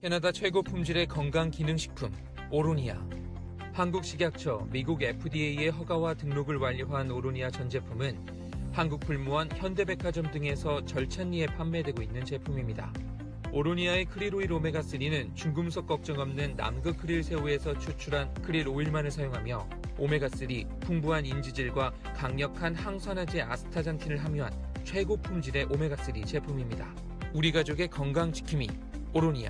캐나다 최고 품질의 건강기능식품 오로니아. 한국식약처, 미국 FDA의 허가와 등록을 완료한 오로니아 전 제품은 한국 불무원, 현대백화점 등에서 절찬리에 판매되고 있는 제품입니다. 오로니아의 크릴 오일 오메가3는 중금속 걱정 없는 남극 크릴 새우에서 추출한 크릴 오일만을 사용하며 오메가3, 풍부한 인지질과 강력한 항산화제 아스타잔틴을 함유한 최고 품질의 오메가3 제품입니다. 우리 가족의 건강 지킴이 오로니아.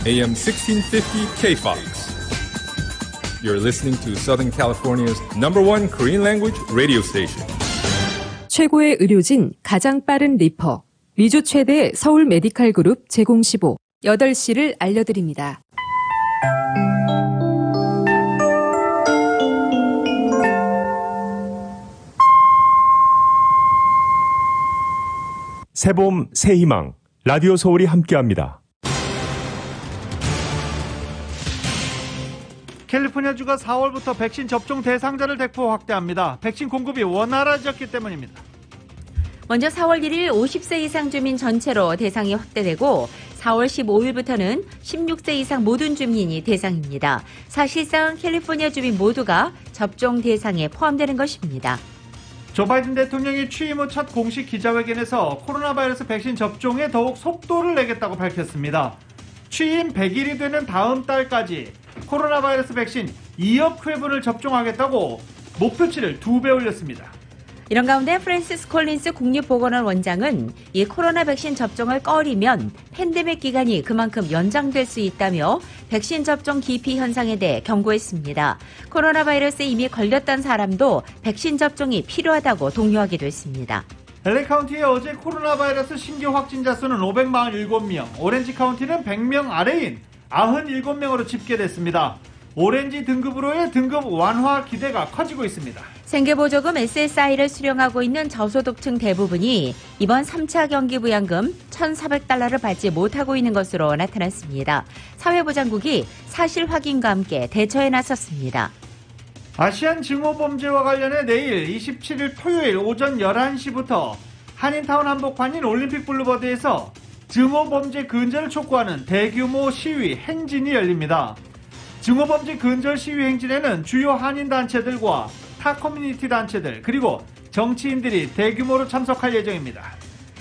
AM 1650 KFOX. You're listening to Southern California's #1 Korean language radio station. 최고의 의료진, 가장 빠른 리퍼. 미주 최대 서울 메디칼 그룹 제공 15. 8시를 알려드립니다. 새봄, 새희망. 라디오 서울이 함께합니다. 캘리포니아주가 4월부터 백신 접종 대상자를 대폭 확대합니다. 백신 공급이 원활해졌기 때문입니다. 먼저 4월 1일 50세 이상 주민 전체로 대상이 확대되고 4월 15일부터는 16세 이상 모든 주민이 대상입니다. 사실상 캘리포니아 주민 모두가 접종 대상에 포함되는 것입니다. 조 바이든 대통령이 취임 후 첫 공식 기자회견에서 코로나 바이러스 백신 접종에 더욱 속도를 내겠다고 밝혔습니다. 취임 100일이 되는 다음 달까지 코로나 바이러스 백신 2억 회분을 접종하겠다고 목표치를 2배 올렸습니다. 이런 가운데 프랜시스 콜린스 국립보건원 원장은 이 코로나 백신 접종을 꺼리면 팬데믹 기간이 그만큼 연장될 수 있다며 백신 접종 기피 현상에 대해 경고했습니다. 코로나 바이러스에 이미 걸렸던 사람도 백신 접종이 필요하다고 독려하기도 했습니다. LA 카운티의 어제 코로나 바이러스 신규 확진자 수는 547명, 오렌지 카운티는 100명 아래인 97명으로 집계됐습니다. 오렌지 등급으로의 등급 완화 기대가 커지고 있습니다. 생계보조금 SSI를 수령하고 있는 저소득층 대부분이 이번 3차 경기부양금 1,400달러를 받지 못하고 있는 것으로 나타났습니다. 사회보장국이 사실 확인과 함께 대처에 나섰습니다. 아시안 증오범죄와 관련해 내일 27일 토요일 오전 11시부터 한인타운 한복판인 올림픽 블루버드에서 증오범죄 근절을 촉구하는 대규모 시위 행진이 열립니다. 증오범죄 근절 시위 행진에는 주요 한인단체들과 타 커뮤니티 단체들 그리고 정치인들이 대규모로 참석할 예정입니다.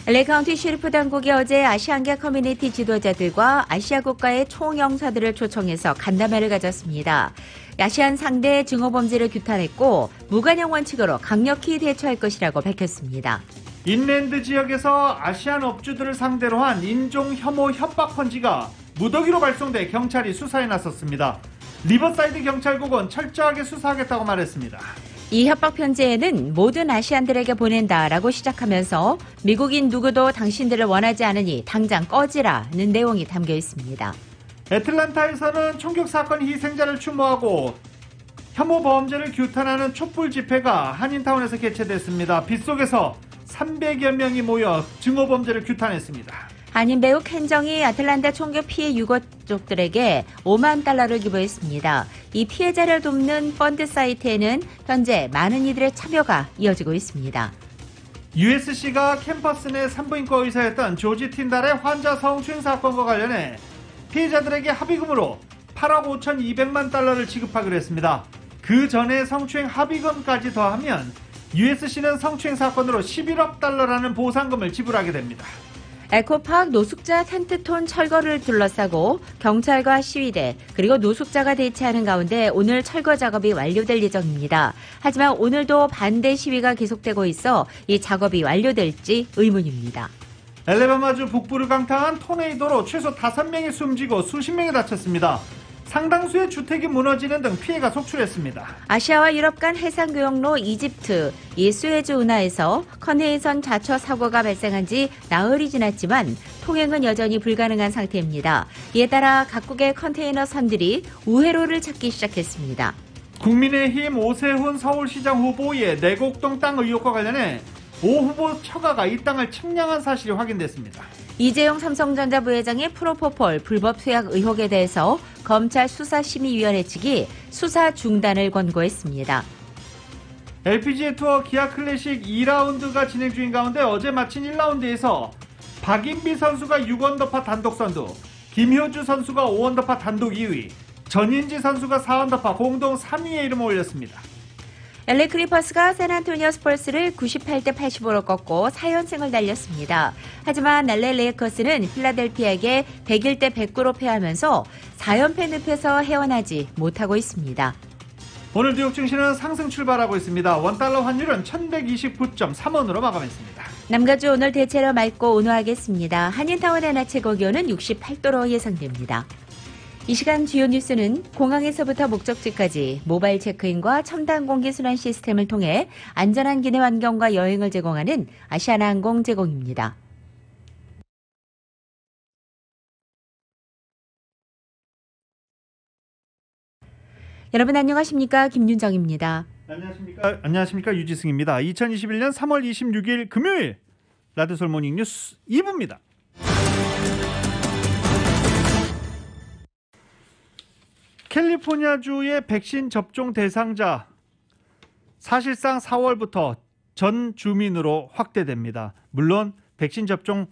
LA 카운티 셰리프 당국이 어제 아시안계 커뮤니티 지도자들과 아시아 국가의 총영사들을 초청해서 간담회를 가졌습니다. 아시안 상대 증오범죄를 규탄했고 무관용 원칙으로 강력히 대처할 것이라고 밝혔습니다. 인랜드 지역에서 아시안 업주들을 상대로 한 인종 혐오 협박 편지가 무더기로 발송돼 경찰이 수사에 나섰습니다. 리버사이드 경찰국은 철저하게 수사하겠다고 말했습니다. 이 협박 편지에는 모든 아시안들에게 보낸다라고 시작하면서 미국인 누구도 당신들을 원하지 않으니 당장 꺼지라는 내용이 담겨 있습니다. 애틀란타에서는 총격 사건 희생자를 추모하고 혐오 범죄를 규탄하는 촛불 집회가 한인타운에서 개최됐습니다. 빗속에서 300여 명이 모여 증오범죄를 규탄했습니다. 한인 배우 켄정이 아틀란타 총격 피해 유가족들에게 5만 달러를 기부했습니다. 이 피해자를 돕는 펀드 사이트에는 현재 많은 이들의 참여가 이어지고 있습니다. USC가 캠퍼스 내 산부인과 의사였던 조지 틴달의 환자 성추행 사건과 관련해 피해자들에게 합의금으로 8억 5,200만 달러를 지급하기로 했습니다. 그 전에 성추행 합의금까지 더하면 USC는 성추행 사건으로 11억 달러라는 보상금을 지불하게 됩니다. 에코파크 노숙자 텐트톤 철거를 둘러싸고 경찰과 시위대 그리고 노숙자가 대치하는 가운데 오늘 철거 작업이 완료될 예정입니다. 하지만 오늘도 반대 시위가 계속되고 있어 이 작업이 완료될지 의문입니다. 엘레바마주 북부를 강타한 토네이도로 최소 5명이 숨지고 수십 명이 다쳤습니다. 상당수의 주택이 무너지는 등 피해가 속출했습니다. 아시아와 유럽 간 해상교역로 이집트 이 수에즈 운하에서 컨테이너 자처 사고가 발생한 지 나흘이 지났지만 통행은 여전히 불가능한 상태입니다. 이에 따라 각국의 컨테이너 선들이 우회로를 찾기 시작했습니다. 국민의힘 오세훈 서울시장 후보의 내곡동 땅 의혹과 관련해 오 후보 처가가 이 땅을 측량한 사실이 확인됐습니다. 이재용 삼성전자 부회장의 프로포폴 불법 투약 의혹에 대해서 검찰 수사심의위원회 측이 수사 중단을 권고했습니다. LPGA 투어 기아 클래식 2라운드가 진행 중인 가운데 어제 마친 1라운드에서 박인비 선수가 6언더파 단독 선두, 김효주 선수가 5언더파 단독 2위, 전인지 선수가 4언더파 공동 3위에 이름을 올렸습니다. LA 클리퍼스가 샌안토니오 스퍼스를 98대 85로 꺾고 4연승을 달렸습니다. 하지만 LA 레이커스는 필라델피아에게 101대 109로 패하면서 4연패 늪에서 헤어나지 못하고 있습니다. 오늘 뉴욕 증시는 상승 출발하고 있습니다. 원달러 환율은 1129.3원으로 마감했습니다. 남가주 오늘 대체로 맑고 온화하겠습니다. 한인타운의 낮 최고 기온은 68도로 예상됩니다. 이 시간 주요 뉴스는 공항에서부터 목적지까지 모바일 체크인과 첨단 공기순환 시스템을 통해 안전한 기내 환경과 여행을 제공하는 아시아나항공 제공입니다. 여러분 안녕하십니까? 김윤정입니다. 안녕하십니까? 유지승입니다. 2021년 3월 26일 금요일 라디오솔 모닝 뉴스 2부입니다. 캘리포니아주의 백신 접종 대상자 사실상 4월부터 전 주민으로 확대됩니다. 물론 백신 접종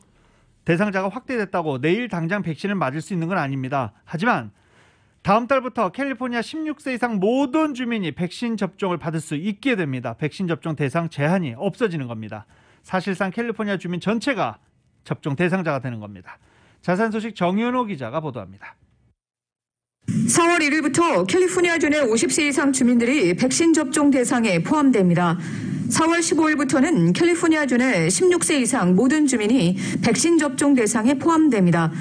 대상자가 확대됐다고 내일 당장 백신을 맞을 수 있는 건 아닙니다. 하지만 다음 달부터 캘리포니아 16세 이상 모든 주민이 백신 접종을 받을 수 있게 됩니다. 백신 접종 대상 제한이 없어지는 겁니다. 사실상 캘리포니아 주민 전체가 접종 대상자가 되는 겁니다. 자세한 소식 정현호 기자가 보도합니다. 4월 1일부터 캘리포니아주 내 50세 이상 주민들이 백신 접종 대상에 포함됩니다. 4월 15일부터는 캘리포니아주 내 16세 이상 모든 주민이 백신 접종 대상에 포함됩니다.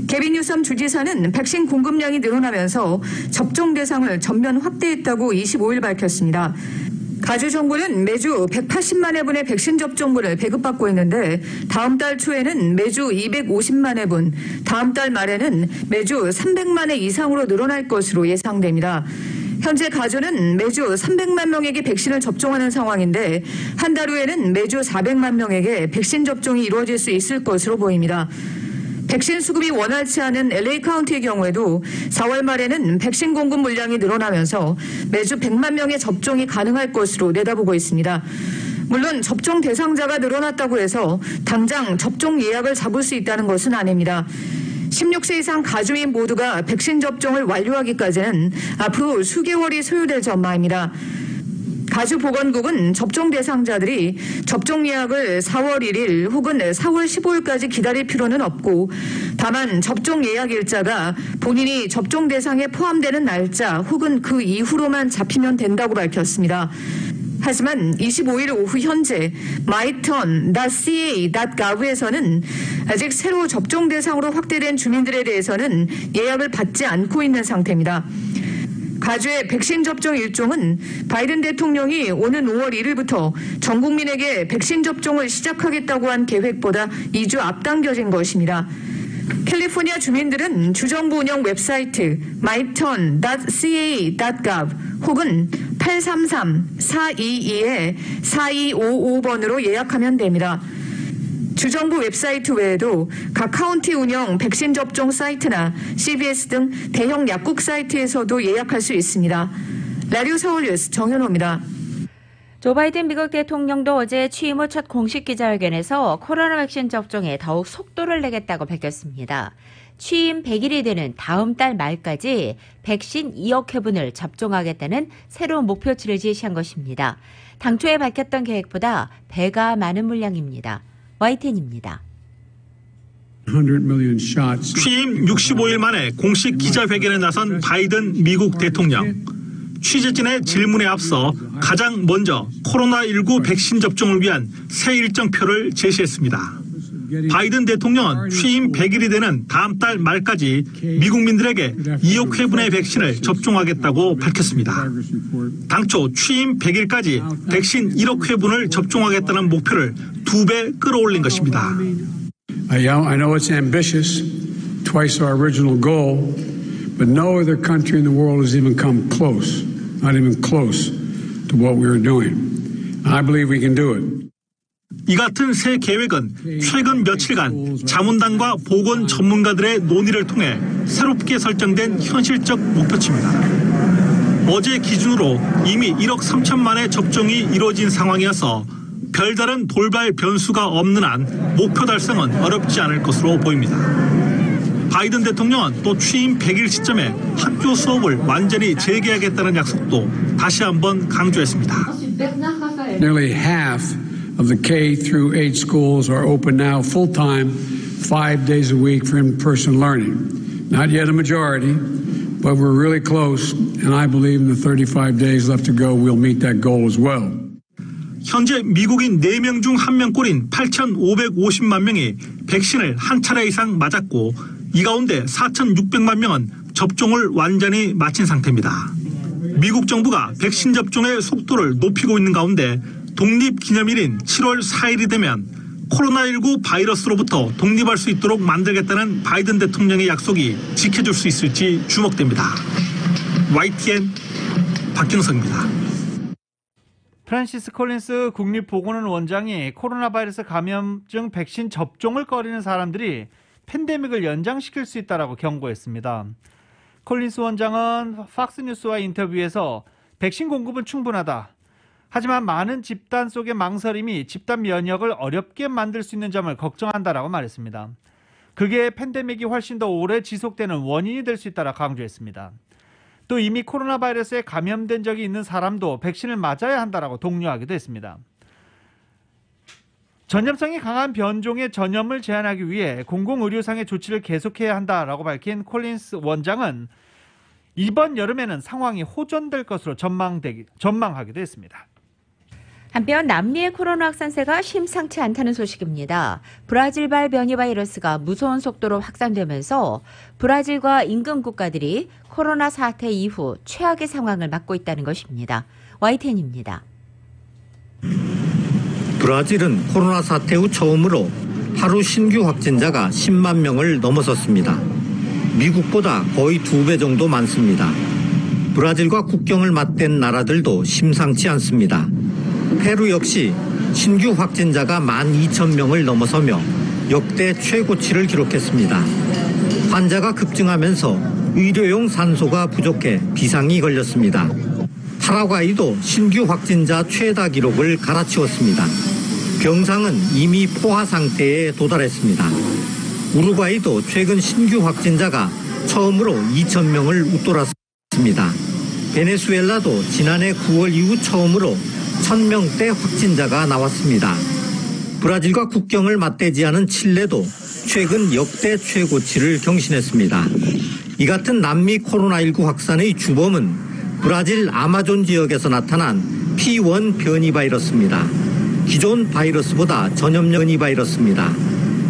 개빈 뉴섬 주지사는 백신 공급량이 늘어나면서 접종 대상을 전면 확대했다고 25일 밝혔습니다. 가주 정부는 매주 180만 회분의 백신 접종물을 배급받고 있는데 다음 달 초에는 매주 250만 회분, 다음 달 말에는 매주 300만 회 이상으로 늘어날 것으로 예상됩니다. 현재 가주는 매주 300만 명에게 백신을 접종하는 상황인데 한 달 후에는 매주 400만 명에게 백신 접종이 이루어질 수 있을 것으로 보입니다. 백신 수급이 원활치 않은 LA 카운티의 경우에도 4월 말에는 백신 공급 물량이 늘어나면서 매주 100만 명의 접종이 가능할 것으로 내다보고 있습니다. 물론 접종 대상자가 늘어났다고 해서 당장 접종 예약을 잡을 수 있다는 것은 아닙니다. 16세 이상 가주민 모두가 백신 접종을 완료하기까지는 앞으로 수개월이 소요될 전망입니다. 가주보건국은 접종 대상자들이 접종 예약을 4월 1일 혹은 4월 15일까지 기다릴 필요는 없고 다만 접종 예약 일자가 본인이 접종 대상에 포함되는 날짜 혹은 그 이후로만 잡히면 된다고 밝혔습니다. 하지만 25일 오후 현재 myturn.ca.gov에서는 아직 새로 접종 대상으로 확대된 주민들에 대해서는 예약을 받지 않고 있는 상태입니다. 가주의 백신 접종 일정은 바이든 대통령이 오는 5월 1일부터 전 국민에게 백신 접종을 시작하겠다고 한 계획보다 2주 앞당겨진 것입니다. 캘리포니아 주민들은 주정부 운영 웹사이트 myturn.ca.gov 혹은 833-422-4255번으로 예약하면 됩니다. 주정부 웹사이트 외에도 각 카운티 운영 백신 접종 사이트나 CBS 등 대형 약국 사이트에서도 예약할 수 있습니다. 라디오 서울 뉴스 정현호입니다. 조 바이든 미국 대통령도 어제 취임 후 첫 공식 기자회견에서 코로나 백신 접종에 더욱 속도를 내겠다고 밝혔습니다. 취임 100일이 되는 다음 달 말까지 백신 2억 회분을 접종하겠다는 새로운 목표치를 제시한 것입니다. 당초에 밝혔던 계획보다 배가 많은 물량입니다. YTN입니다. 취임 65일 만에 공식 기자회견에 나선 바이든 미국 대통령. 취재진의 질문에 앞서 가장 먼저 코로나19 백신 접종을 위한 새 일정표를 제시했습니다. 바이든 대통령은 취임 100일이 되는 다음 달 말까지 미국민들에게 2억 회분의 백신을 접종하겠다고 밝혔습니다. 당초 취임 100일까지 백신 1억 회분을 접종하겠다는 목표를 2배 끌어올린 것입니다. I know it's ambitious, twice our original goal, but no other country in the world has even come close, not even close to what we are doing. I believe we can do it. 이 같은 새 계획은 최근 며칠간 자문단과 보건 전문가들의 논의를 통해 새롭게 설정된 현실적 목표치입니다. 어제 기준으로 이미 1억 3천만의 접종이 이루어진 상황이어서 별다른 돌발 변수가 없는 한 목표 달성은 어렵지 않을 것으로 보입니다. 바이든 대통령은 또 취임 100일 시점에 학교 수업을 완전히 재개하겠다는 약속도 다시 한번 강조했습니다. Nearly half of the K through 8 schools are open now full-time, 5 days a week for in-person learning. Not yet a majority, but we're really close, and I believe in the 35 days left to go, we'll meet that goal as well. 현재 미국인 4명 중 1명꼴인 8,550만 명이 백신을 한 차례 이상 맞았고 이 가운데 4,600만 명은 접종을 완전히 마친 상태입니다. 미국 정부가 백신 접종의 속도를 높이고 있는 가운데 독립기념일인 7월 4일이 되면 코로나19 바이러스로부터 독립할 수 있도록 만들겠다는 바이든 대통령의 약속이 지켜질 수 있을지 주목됩니다. YTN 박경석입니다. 프란시스 콜린스 국립보건원 원장이 코로나 바이러스 감염증 백신 접종을 꺼리는 사람들이 팬데믹을 연장시킬 수 있다고 경고했습니다. 콜린스 원장은 팍스뉴스와 인터뷰에서 백신 공급은 충분하다. 하지만 많은 집단 속의 망설임이 집단 면역을 어렵게 만들 수 있는 점을 걱정한다라고 말했습니다. 그게 팬데믹이 훨씬 더 오래 지속되는 원인이 될 수 있다고 강조했습니다. 또 이미 코로나 바이러스에 감염된 적이 있는 사람도 백신을 맞아야 한다라고 독려하기도 했습니다. 전염성이 강한 변종의 전염을 제한하기 위해 공공의료상의 조치를 계속해야 한다라고 밝힌 콜린스 원장은 이번 여름에는 상황이 호전될 것으로 전망하기도 했습니다. 한편 남미의 코로나 확산세가 심상치 않다는 소식입니다. 브라질발 변이 바이러스가 무서운 속도로 확산되면서 브라질과 인근 국가들이 코로나 사태 이후 최악의 상황을 맞고 있다는 것입니다. YTN입니다. 브라질은 코로나 사태 후 처음으로 하루 신규 확진자가 10만 명을 넘어섰습니다. 미국보다 거의 2배 정도 많습니다. 브라질과 국경을 맞댄 나라들도 심상치 않습니다. 페루 역시 신규 확진자가 12,000명을 넘어서며 역대 최고치를 기록했습니다. 환자가 급증하면서 의료용 산소가 부족해 비상이 걸렸습니다. 파라과이도 신규 확진자 최다 기록을 갈아치웠습니다. 병상은 이미 포화 상태에 도달했습니다. 우루과이도 최근 신규 확진자가 처음으로 2,000명을 웃돌았습니다. 베네수엘라도 지난해 9월 이후 처음으로 1,000명대 확진자가 나왔습니다. 브라질과 국경을 맞대지 않은 칠레도 최근 역대 최고치를 경신했습니다. 이 같은 남미 코로나19 확산의 주범은 브라질 아마존 지역에서 나타난 P1 변이 바이러스입니다. 기존 바이러스보다 전염력이 바이러스입니다.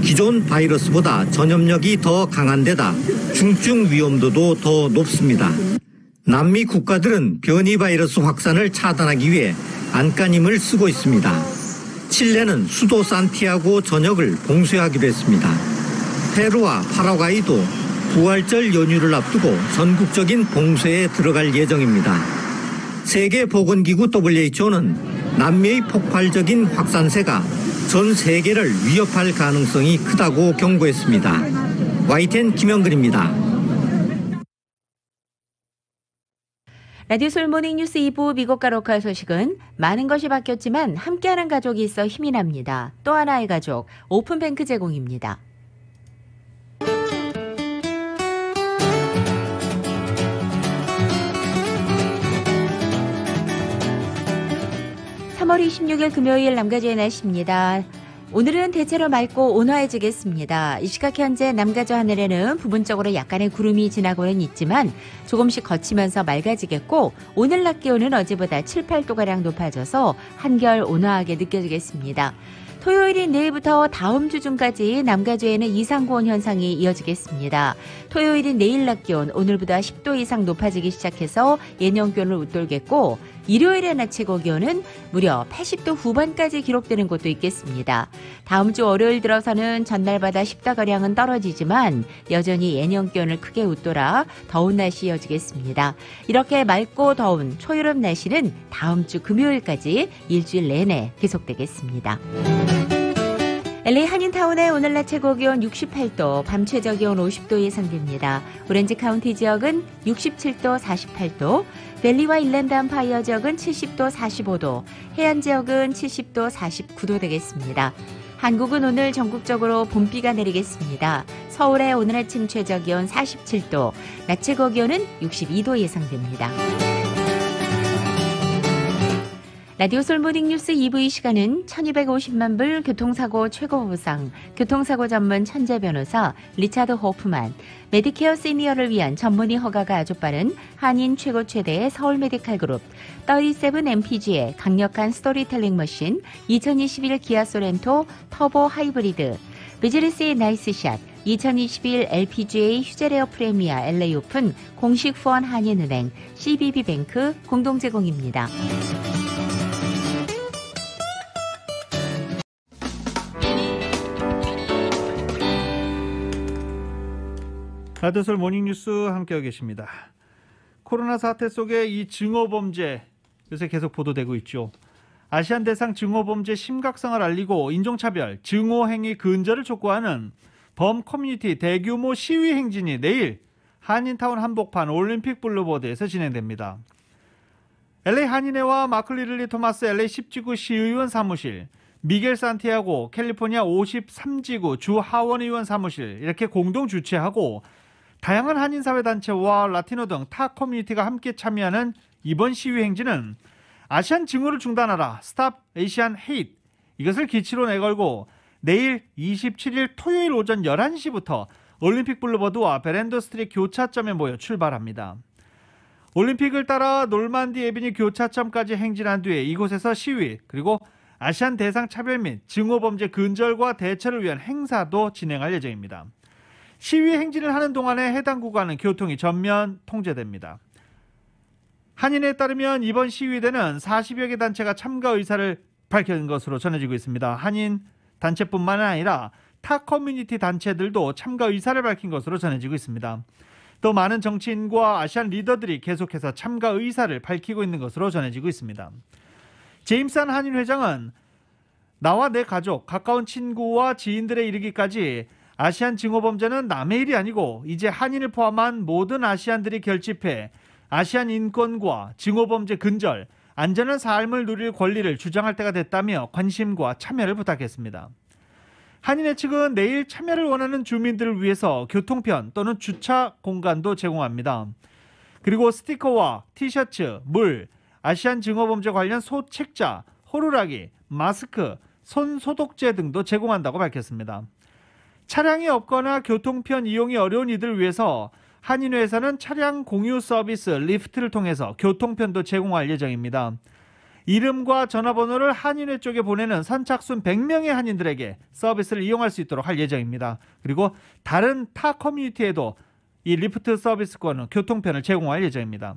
기존 바이러스보다 전염력이 더 강한 데다 중증 위험도도 더 높습니다. 남미 국가들은 변이 바이러스 확산을 차단하기 위해 안간힘을 쓰고 있습니다. 칠레는 수도 산티아고 전역을 봉쇄하기로 했습니다. 페루와 파라과이도 부활절 연휴를 앞두고 전국적인 봉쇄에 들어갈 예정입니다. 세계보건기구 WHO는 남미의 폭발적인 확산세가 전 세계를 위협할 가능성이 크다고 경고했습니다. YTN 김영근입니다. 라디오 솔 모닝뉴스 2부 미국과 로컬 소식은 많은 것이 바뀌었지만 함께하는 가족이 있어 힘이 납니다. 또 하나의 가족, 오픈뱅크 제공입니다. 3월 26일 금요일 남가주의 날씨입니다. 오늘은 대체로 맑고 온화해지겠습니다. 이 시각 현재 남가주 하늘에는 부분적으로 약간의 구름이 지나고는 있지만 조금씩 걷히면서 맑아지겠고 오늘 낮 기온은 어제보다 7, 8도가량 높아져서 한결 온화하게 느껴지겠습니다. 토요일인 내일부터 다음 주 중까지 남가주에는 이상고온 현상이 이어지겠습니다. 토요일인 내일 낮 기온 오늘보다 10도 이상 높아지기 시작해서 예년 기온을 웃돌겠고 일요일의 낮 최고 기온은 무려 80도 후반까지 기록되는 곳도 있겠습니다. 다음 주 월요일 들어서는 전날보다 10도가량은 떨어지지만 여전히 예년 기온을 크게 웃돌아 더운 날씨 이어지겠습니다. 이렇게 맑고 더운 초여름 날씨는 다음 주 금요일까지 일주일 내내 계속되겠습니다. LA 한인타운의 오늘 낮 최고 기온 68도, 밤 최저 기온 50도 예상됩니다. 오렌지 카운티 지역은 67도, 48도, 밸리와 인랜드 암파이어 지역은 70도, 45도, 해안 지역은 70도, 49도 되겠습니다. 한국은 오늘 전국적으로 봄비가 내리겠습니다. 서울의 오늘 아침 최저 기온 47도, 낮 최고 기온은 62도 예상됩니다. 라디오 솔모닝 뉴스 2부 이 시간은 1250만 불 교통사고 최고보상, 교통사고 전문 천재 변호사 리차드 호프만, 메디케어 시니어를 위한 전문의 허가가 아주 빠른 한인 최고 최대의 서울 메디칼 그룹, 37MPG의 강력한 스토리텔링 머신, 2021 기아 소렌토 터보 하이브리드, 비즈리스의 나이스샷, 2021 LPGA 휴제레어 프레미아 LA 오픈 공식 후원 한인은행, CBB뱅크 공동 제공입니다. 라디오솔 모닝뉴스 함께하고 계십니다. 코로나 사태 속에 이 증오범죄 요새 계속 보도되고 있죠. 아시안 대상 증오범죄 심각성을 알리고 인종차별, 증오행위 근절을 촉구하는 범 커뮤니티 대규모 시위 행진이 내일 한인타운 한복판 올림픽 블루보드에서 진행됩니다. LA 한인회와 마크 리들리 토마스 LA 10지구 시의원 사무실, 미겔 산티아고 캘리포니아 53지구 주 하원 의원 사무실 이렇게 공동 주최하고 다양한 한인사회단체와 라티노 등 타 커뮤니티가 함께 참여하는 이번 시위 행진은 아시안 증오를 중단하라 스탑 에이시안 헤이트 이것을 기치로 내걸고 내일 27일 토요일 오전 11시부터 올림픽 블루보드와 베란더 스트리트 교차점에 모여 출발합니다. 올림픽을 따라 놀만디 에비뉴 교차점까지 행진한 뒤에 이곳에서 시위 그리고 아시안 대상 차별 및 증오범죄 근절과 대처를 위한 행사도 진행할 예정입니다. 시위 행진을 하는 동안에 해당 구간은 교통이 전면 통제됩니다. 한인회에 따르면 이번 시위대는 40여 개 단체가 참가 의사를 밝힌 것으로 전해지고 있습니다. 한인 단체뿐만 아니라 타 커뮤니티 단체들도 참가 의사를 밝힌 것으로 전해지고 있습니다. 또 많은 정치인과 아시안 리더들이 계속해서 참가 의사를 밝히고 있는 것으로 전해지고 있습니다. 제임스 한 한인 회장은 나와 내 가족, 가까운 친구와 지인들에 이르기까지 아시안 증오범죄는 남의 일이 아니고 이제 한인을 포함한 모든 아시안들이 결집해 아시안 인권과 증오범죄 근절, 안전한 삶을 누릴 권리를 주장할 때가 됐다며 관심과 참여를 부탁했습니다. 한인회 측은 내일 참여를 원하는 주민들을 위해서 교통편 또는 주차 공간도 제공합니다. 그리고 스티커와 티셔츠, 물, 아시안 증오범죄 관련 소책자, 호루라기, 마스크, 손 소독제 등도 제공한다고 밝혔습니다. 차량이 없거나 교통편 이용이 어려운 이들을 위해서 한인회에서는 차량 공유 서비스 리프트를 통해서 교통편도 제공할 예정입니다. 이름과 전화번호를 한인회 쪽에 보내는 선착순 100명의 한인들에게 서비스를 이용할 수 있도록 할 예정입니다. 그리고 다른 타 커뮤니티에도 이 리프트 서비스권은 교통편을 제공할 예정입니다.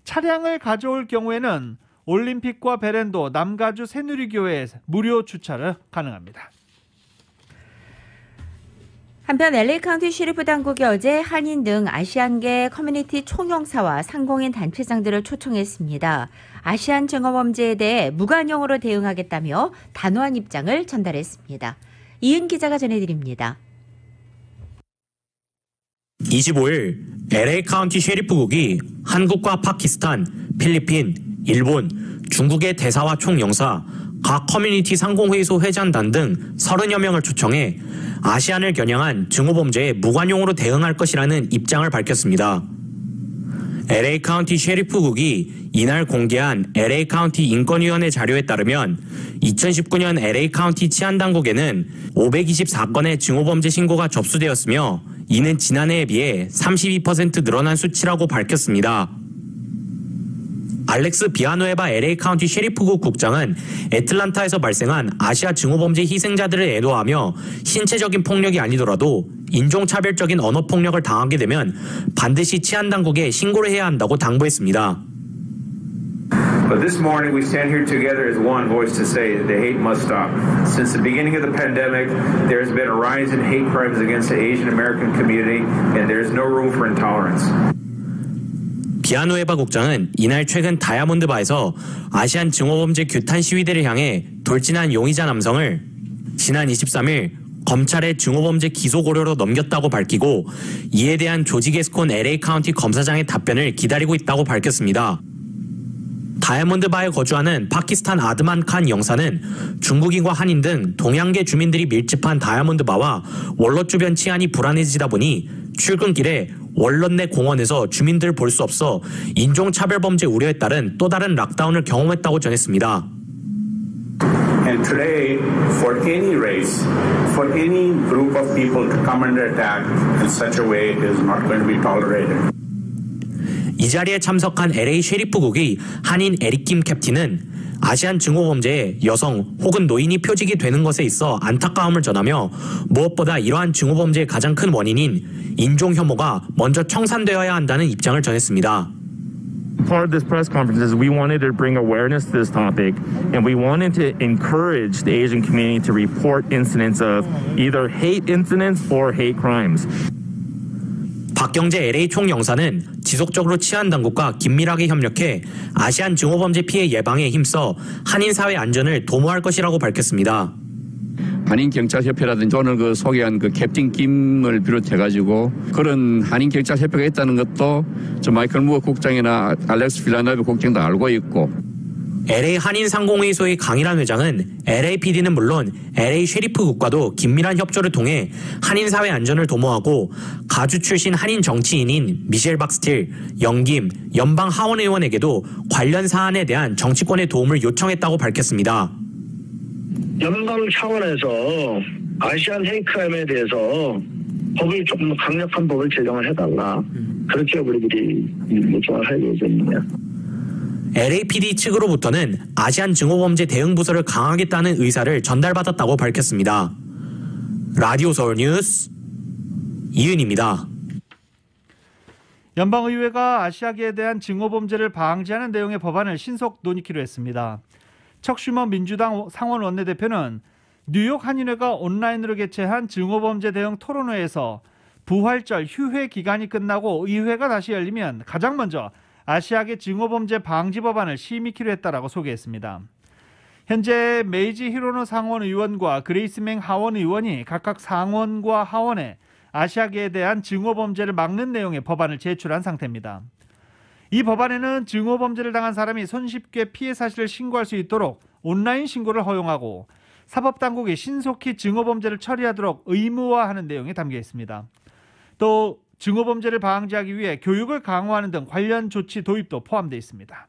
차량을 가져올 경우에는 올림픽과 베란도 남가주 새누리교회에 무료 주차를 가능합니다. 한편 LA 카운티 셰리프 당국이 어제 한인 등 아시안계 커뮤니티 총영사와 상공인 단체장들을 초청했습니다. 아시안 증오범죄에 대해 무관용으로 대응하겠다며 단호한 입장을 전달했습니다. 이은 기자가 전해드립니다. 25일 LA 카운티 셰리프국이 한국과 파키스탄, 필리핀, 일본, 중국의 대사와 총영사, 각 커뮤니티 상공회의소 회장단 등 30여 명을 초청해 아시안을 겨냥한 증오범죄에 무관용으로 대응할 것이라는 입장을 밝혔습니다. LA 카운티 셰리프국이 이날 공개한 LA 카운티 인권위원회 자료에 따르면 2019년 LA 카운티 치안당국에는 524건의 증오범죄 신고가 접수되었으며 이는 지난해에 비해 32% 늘어난 수치라고 밝혔습니다. 알렉스 비아노에바 LA 카운티 셰리프국 국장은 애틀란타에서 발생한 아시아 증오범죄 희생자들을 애도하며 신체적인 폭력이 아니더라도 인종차별적인 언어폭력을 당하게 되면 반드시 치안당국에 신고를 해야 한다고 당부했습니다. But this morning we stand here together as one voice to say that the hate must stop. Since the beginning of the pandemic, there has been a rise in hate crimes against the Asian American community, and there is no room for intolerance. 비아노에바 국장은 이날 최근 다이아몬드 바에서 아시안 증오범죄 규탄 시위대를 향해 돌진한 용의자 남성을 지난 23일 검찰에 증오범죄 기소 고려로 넘겼다고 밝히고 이에 대한 조지 게스콘 LA 카운티 검사장의 답변을 기다리고 있다고 밝혔습니다. 다이아몬드 바에 거주하는 파키스탄 아드만 칸 영사는 중국인과 한인 등 동양계 주민들이 밀집한 다이아몬드 바와 월넛 주변 치안이 불안해지다 보니 출근길에 월넛 내 공원에서 주민들을 볼 수 없어 인종차별범죄 우려에 따른 또 다른 락다운을 경험했다고 전했습니다. And today, for any race, for any group of people to come under attack in such a way is not going to be tolerated. 이 자리에 참석한 LA 셰리프국의 한인 에릭 김 캡틴은 아시안 증오범죄에 여성 혹은 노인이 표적이 되는 것에 있어 안타까움을 전하며 무엇보다 이러한 증오범죄의 가장 큰 원인인 인종 혐오가 먼저 청산되어야 한다는 입장을 전했습니다. Part of this press conference is we wanted to bring awareness to this topic, and we wanted to encourage the Asian community to report incidents of either hate incidents or hate crimes. 박경재 LA 총영사는 지속적으로 치안 당국과 긴밀하게 협력해 아시안 증오범죄 피해 예방에 힘써 한인 사회 안전을 도모할 것이라고 밝혔습니다. 한인경찰협회라든지 오늘 그 소개한 그 캡틴 김을 비롯해가지고 그런 한인경찰협회가 있다는 것도 저 마이클 무어 국장이나 알렉스 빌라노브 국장도 알고 있고. LA 한인상공회의소의 강일환 회장은 LAPD는 물론 LA 셰리프국과도 긴밀한 협조를 통해 한인 사회 안전을 도모하고 가주 출신 한인 정치인인 미셸 박스틸, 영김, 연방 하원 의원에게도 관련 사안에 대한 정치권의 도움을 요청했다고 밝혔습니다. 연방 차원에서 아시안 헤이크라임에 대해서 법을 조금 강력한 법을 제정을 해달라. 그렇게 우리들이 요청을 할 예정입니다. LAPD 측으로부터는 아시안 증오범죄 대응부서를 강화하겠다는 의사를 전달받았다고 밝혔습니다. 라디오 서울 뉴스 이은입니다. 연방의회가 아시아계에 대한 증오범죄를 방지하는 내용의 법안을 신속 논의키로 했습니다. 척 슈머 민주당 상원 원내대표는 뉴욕 한인회가 온라인으로 개최한 증오범죄 대응 토론회에서 부활절 휴회 기간이 끝나고 의회가 다시 열리면 가장 먼저 아시아계 증오범죄 방지 법안을 심의키로 했다라고 소개했습니다. 현재 메이지 히로노 상원 의원과 그레이스 맹 하원 의원이 각각 상원과 하원에 아시아계에 대한 증오범죄를 막는 내용의 법안을 제출한 상태입니다. 이 법안에는 증오범죄를 당한 사람이 손쉽게 피해 사실을 신고할 수 있도록 온라인 신고를 허용하고 사법당국이 신속히 증오범죄를 처리하도록 의무화하는 내용이 담겨 있습니다. 또 증오범죄를 방지하기 위해 교육을 강화하는 등 관련 조치 도입도 포함되어 있습니다.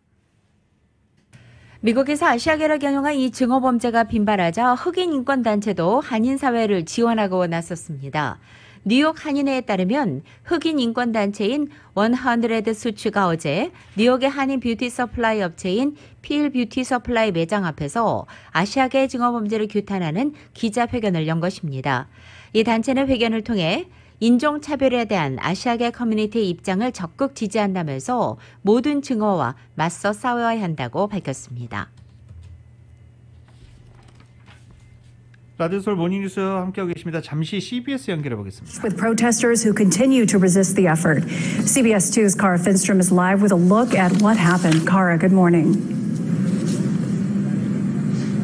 미국에서 아시아계를 겨냥한 이 증오범죄가 빈발하자 흑인 인권단체도 한인 사회를 지원하고 나섰습니다. 뉴욕 한인회에 따르면 흑인 인권단체인 100 수츠가 어제 뉴욕의 한인 뷰티 서플라이 업체인 필 뷰티 서플라이 매장 앞에서 아시아계 증오범죄를 규탄하는 기자회견을 연 것입니다. 이 단체는 회견을 통해 인종차별에 대한 아시아계 커뮤니티의 입장을 적극 지지한다면서 모든 증오와 맞서 싸워야 한다고 밝혔습니다. 라디오 서울 모닝뉴스 함께하고 계십니다. 잠시 CBS 연결해 보겠습니다. With protesters who continue to resist the effort. CBS 2's Kara Finstrom is live with a look at what happened. Kara, good morning.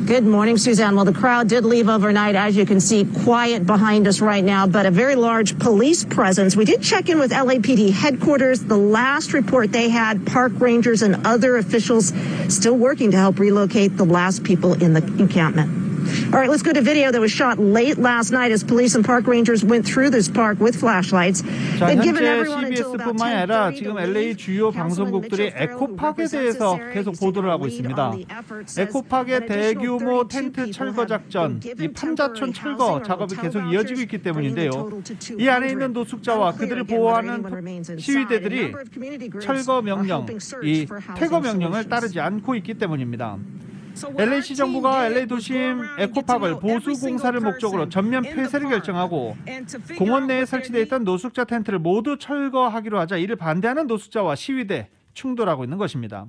Good morning, Suzanne. Well, the crowd did leave overnight, as you can see, quiet behind us right now, but a very large police presence. We did check in with LAPD headquarters. The last report they had, park rangers and other officials still working to help relocate the last people in the encampment. All right, let's go to video that was shot late last night as police and park rangers went through this park with flashlights. 자, 현재 CBS뿐만 아니라 지금 LA 주요 방송국들이 에코파크에 대해서 계속 보도를 하고 있습니다. 에코파크의 대규모 텐트 철거 작전, 이 판자촌 철거 작업이 계속 이어지고 있기 때문인데요. 이 안에 있는 노숙자와 그들을 보호하는 시위대들이 철거 명령, 이 퇴거 명령을 따르지 않고 있기 때문입니다. LA시 정부가 LA 도심 에코파크를 보수 공사를 목적으로 전면 폐쇄를 결정하고 공원 내에 설치되어 있던 노숙자 텐트를 모두 철거하기로 하자 이를 반대하는 노숙자와 시위대 충돌하고 있는 것입니다.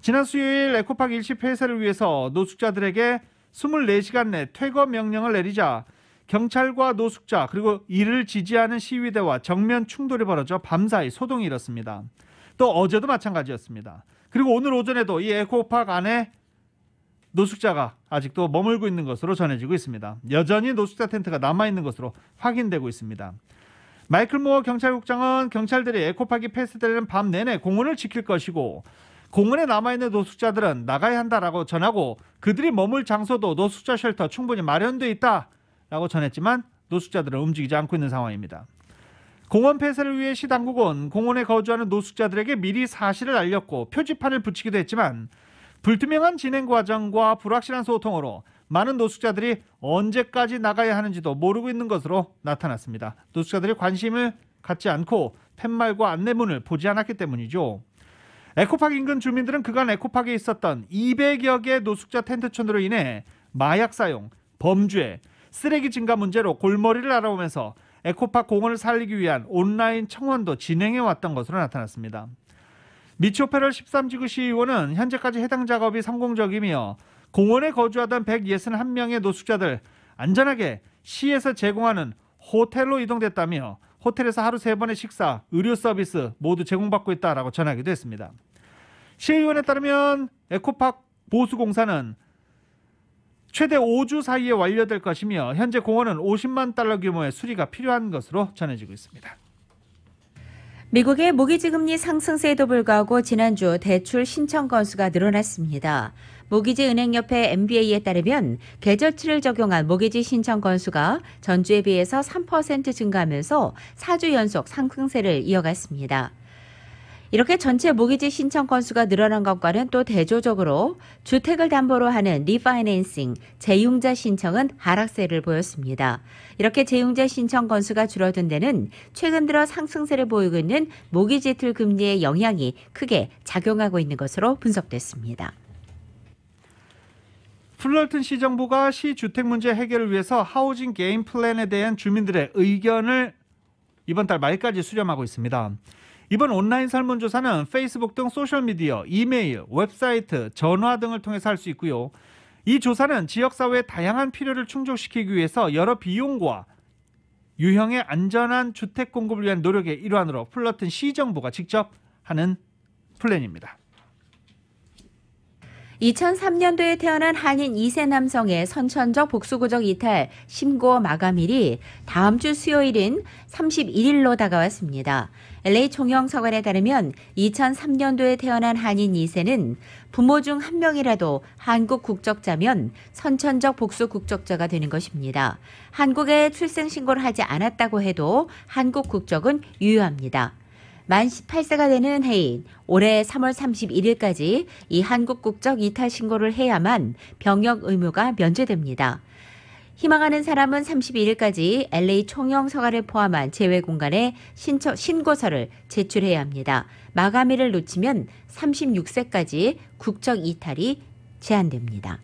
지난 수요일 에코파크 일시 폐쇄를 위해서 노숙자들에게 24시간 내 퇴거 명령을 내리자 경찰과 노숙자 그리고 이를 지지하는 시위대와 정면 충돌이 벌어져 밤사이 소동이 일었습니다. 또 어제도 마찬가지였습니다. 그리고 오늘 오전에도 이 에코파크 안에 노숙자가 아직도 머물고 있는 것으로 전해지고 있습니다. 여전히 노숙자 텐트가 남아있는 것으로 확인되고 있습니다. 마이클 무어 경찰국장은 경찰들이 에코파기 폐쇄되는 밤 내내 공원을 지킬 것이고 공원에 남아있는 노숙자들은 나가야 한다라고 전하고 그들이 머물 장소도 노숙자 쉘터 충분히 마련되어 있다라고 전했지만 노숙자들은 움직이지 않고 있는 상황입니다. 공원 폐쇄를 위해 시 당국은 공원에 거주하는 노숙자들에게 미리 사실을 알렸고 표지판을 붙이기도 했지만 불투명한 진행 과정과 불확실한 소통으로 많은 노숙자들이 언제까지 나가야 하는지도 모르고 있는 것으로 나타났습니다. 노숙자들이 관심을 갖지 않고 팻말과 안내문을 보지 않았기 때문이죠. 에코파크 인근 주민들은 그간 에코파크에 있었던 200여 개 노숙자 텐트촌으로 인해 마약 사용, 범죄, 쓰레기 증가 문제로 골머리를 앓아오면서 에코파크 공원을 살리기 위한 온라인 청원도 진행해왔던 것으로 나타났습니다. 미치 오페럴 13지구 시의원은 현재까지 해당 작업이 성공적이며 공원에 거주하던 161명의 노숙자들 안전하게 시에서 제공하는 호텔로 이동됐다며 호텔에서 하루 3번의 식사, 의료 서비스 모두 제공받고 있다라고 전하기도 했습니다. 시의원에 따르면 에코파크 보수공사는 최대 5주 사이에 완료될 것이며 현재 공원은 $50만 규모의 수리가 필요한 것으로 전해지고 있습니다. 미국의 모기지 금리 상승세에도 불구하고 지난주 대출 신청 건수가 늘어났습니다. 모기지 은행협회 MBA에 따르면 계절치를 적용한 모기지 신청 건수가 전주에 비해서 3% 증가하면서 4주 연속 상승세를 이어갔습니다. 이렇게 전체 모기지 신청 건수가 늘어난 것과는 또 대조적으로 주택을 담보로 하는 리파이낸싱, 재융자 신청은 하락세를 보였습니다. 이렇게 재융자 신청 건수가 줄어든 데는 최근 들어 상승세를 보이고 있는 모기지 툴 금리의 영향이 크게 작용하고 있는 것으로 분석됐습니다. 플러튼 시정부가 시 주택 문제 해결을 위해서 하우징 게임 플랜에 대한 주민들의 의견을 이번 달 말까지 수렴하고 있습니다. 이번 온라인 설문조사는 페이스북 등 소셜미디어, 이메일, 웹사이트, 전화 등을 통해서 할 수 있고요. 이 조사는 지역사회의 다양한 필요를 충족시키기 위해서 여러 비용과 유형의 안전한 주택 공급을 위한 노력의 일환으로 플러튼 시정부가 직접 하는 플랜입니다. 2003년도에 태어난 한인 2세 남성의 선천적 복수구적 이탈 신고 마감일이 다음 주 수요일인 31일로 다가왔습니다. LA 총영서관에 따르면 2003년도에 태어난 한인 2세는 부모 중 한 명이라도 한국 국적자면 선천적 복수 국적자가 되는 것입니다. 한국에 출생 신고를 하지 않았다고 해도 한국 국적은 유효합니다. 만 18세가 되는 해인 올해 3월 31일까지 이 한국 국적 이탈 신고를 해야만 병역 의무가 면제됩니다. 희망하는 사람은 31일까지 LA 총영서관을 포함한 제외 공간에 신고서를 제출해야 합니다. 마감일을 놓치면 36세까지 국적 이탈이 제한됩니다.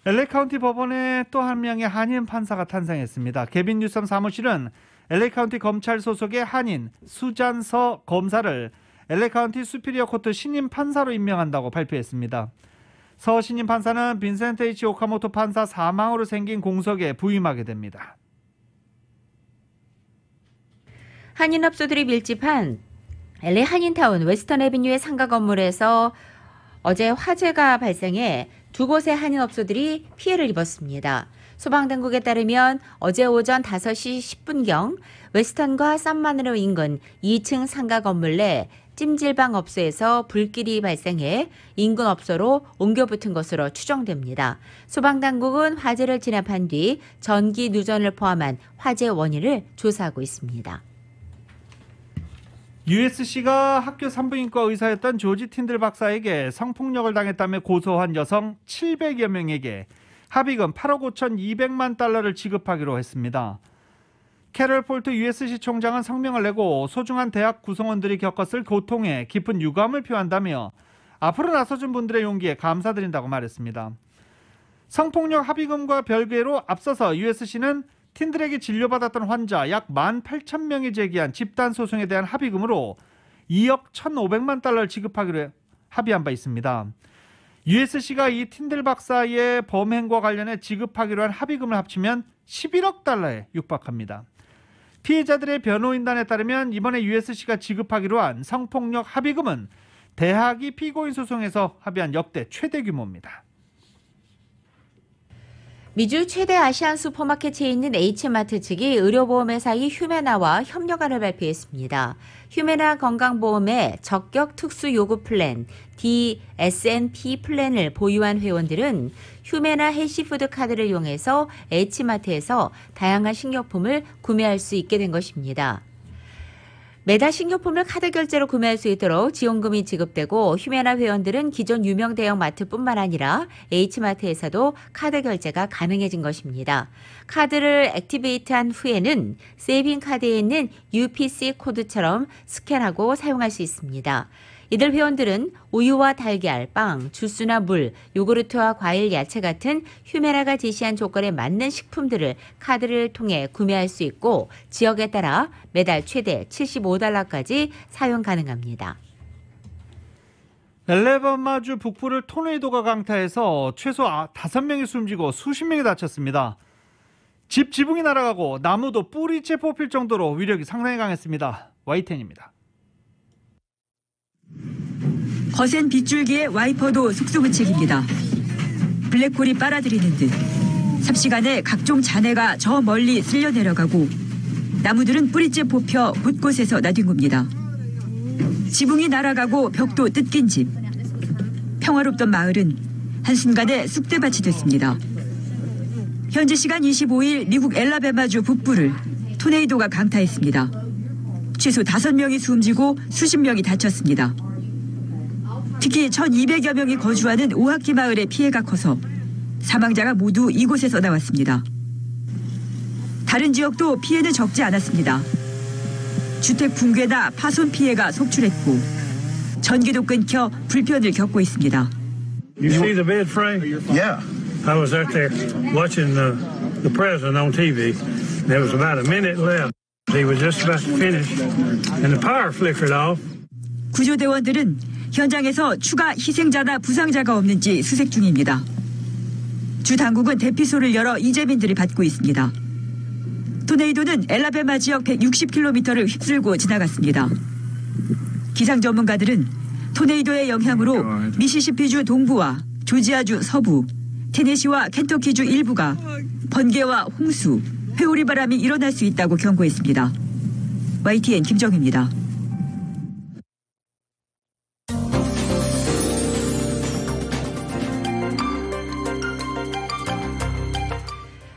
LA 카운티 법원에 또 한 명의 한인 판사가 탄생했습니다. 개빈 뉴섬 사무실은 LA 카운티 검찰 소속의 한인 수잔서 검사를 LA 카운티 수피리어 코트 신임 판사로 임명한다고 발표했습니다. 서 신임 판사는 빈센트 H. 오카모토 판사 사망으로 생긴 공석에 부임하게 됩니다. 한인 업소들이 밀집한 LA 한인타운 웨스턴 애비뉴의 상가 건물에서 어제 화재가 발생해 두 곳의 한인 업소들이 피해를 입었습니다. 소방당국에 따르면 어제 오전 5시 10분경 웨스턴과 산마누로 인근 2층 상가 건물 내 찜질방 업소에서 불길이 발생해 인근 업소로 옮겨 붙은 것으로 추정됩니다. 소방당국은 화재를 진압한 뒤 전기 누전을 포함한 화재 원인을 조사하고 있습니다. USC가 학교 산부인과 의사였던 조지 틴들 박사에게 성폭력을 당했다며 고소한 여성 700여 명에게 합의금 8억 5,200만 달러를 지급하기로 했습니다. 캐럴 폴트 USC 총장은 성명을 내고 소중한 대학 구성원들이 겪었을 고통에 깊은 유감을 표한다며 앞으로 나서준 분들의 용기에 감사드린다고 말했습니다. 성폭력 합의금과 별개로 앞서서 USC는 틴들에게 진료받았던 환자 약 18,000명이 제기한 집단 소송에 대한 합의금으로 2억 1,500만 달러를 지급하기로 합의한 바 있습니다. USC가 이 틴들 박사의 범행과 관련해 지급하기로 한 합의금을 합치면 11억 달러에 육박합니다. 피해자들의 변호인단에 따르면 이번에 USC가 지급하기로 한 성폭력 합의금은 대학이 피고인 소송에서 합의한 역대 최대 규모입니다. 미주 최대 아시안 슈퍼마켓 체인인 H마트 측이 의료보험회사인 휴메나와 협력안을 발표했습니다. 휴메나 건강보험의 적격 특수 요구 플랜 DSNP 플랜을 보유한 회원들은 휴메나 헬시푸드 카드를 이용해서 H마트에서 다양한 식료품을 구매할 수 있게 된 것입니다. 매달 식료품을 카드 결제로 구매할 수 있도록 지원금이 지급되고 휴메나 회원들은 기존 유명 대형 마트뿐만 아니라 H마트에서도 카드 결제가 가능해진 것입니다. 카드를 액티베이트한 후에는 세이빙 카드에 있는 UPC 코드처럼 스캔하고 사용할 수 있습니다. 이들 회원들은 우유와 달걀, 빵, 주스나 물, 요구르트와 과일, 야채 같은 휴메나가 제시한 조건에 맞는 식품들을 카드를 통해 구매할 수 있고 지역에 따라 매달 최대 $75까지 사용 가능합니다. 엘레바마주 북부를 토네이도가 강타해서 최소 5명이 숨지고 수십 명이 다쳤습니다. 집 지붕이 날아가고 나무도 뿌리째 뽑힐 정도로 위력이 상당히 강했습니다. YTN입니다. 거센 빗줄기에 와이퍼도 속수무책입니다. 블랙홀이 빨아들이는 듯 삽시간에 각종 잔해가 저 멀리 쓸려 내려가고 나무들은 뿌리째 뽑혀 곳곳에서 나뒹굽니다. 지붕이 날아가고 벽도 뜯긴 집. 평화롭던 마을은 한순간에 쑥대밭이 됐습니다. 현지 시간 25일 미국 엘라베마주 북부를 토네이도가 강타했습니다. 최소 5명이 숨지고 수십 명이 다쳤습니다. 특히 1,200여 명이 거주하는 오하키 마을의 피해가 커서 사망자가 모두 이곳에서 나왔습니다. 다른 지역도 피해는 적지 않았습니다. 주택 붕괴나 파손 피해가 속출했고 전기도 끊겨 불편을 겪고 있습니다. You see the bed frame? Yeah. I was out there watching the president on TV. There was about a minute left. He was just about to finish and the power flickered off. 구조대원들은 현장에서 추가 희생자나 부상자가 없는지 수색 중입니다. 주 당국은 대피소를 열어 이재민들을 받고 있습니다. 토네이도는 엘라베마 지역 160km를 휩쓸고 지나갔습니다. 기상 전문가들은 토네이도의 영향으로 미시시피주 동부와 조지아주 서부, 테네시와 켄터키주 일부가 번개와 홍수, 회오리 바람이 일어날 수 있다고 경고했습니다. YTN 김정희입니다.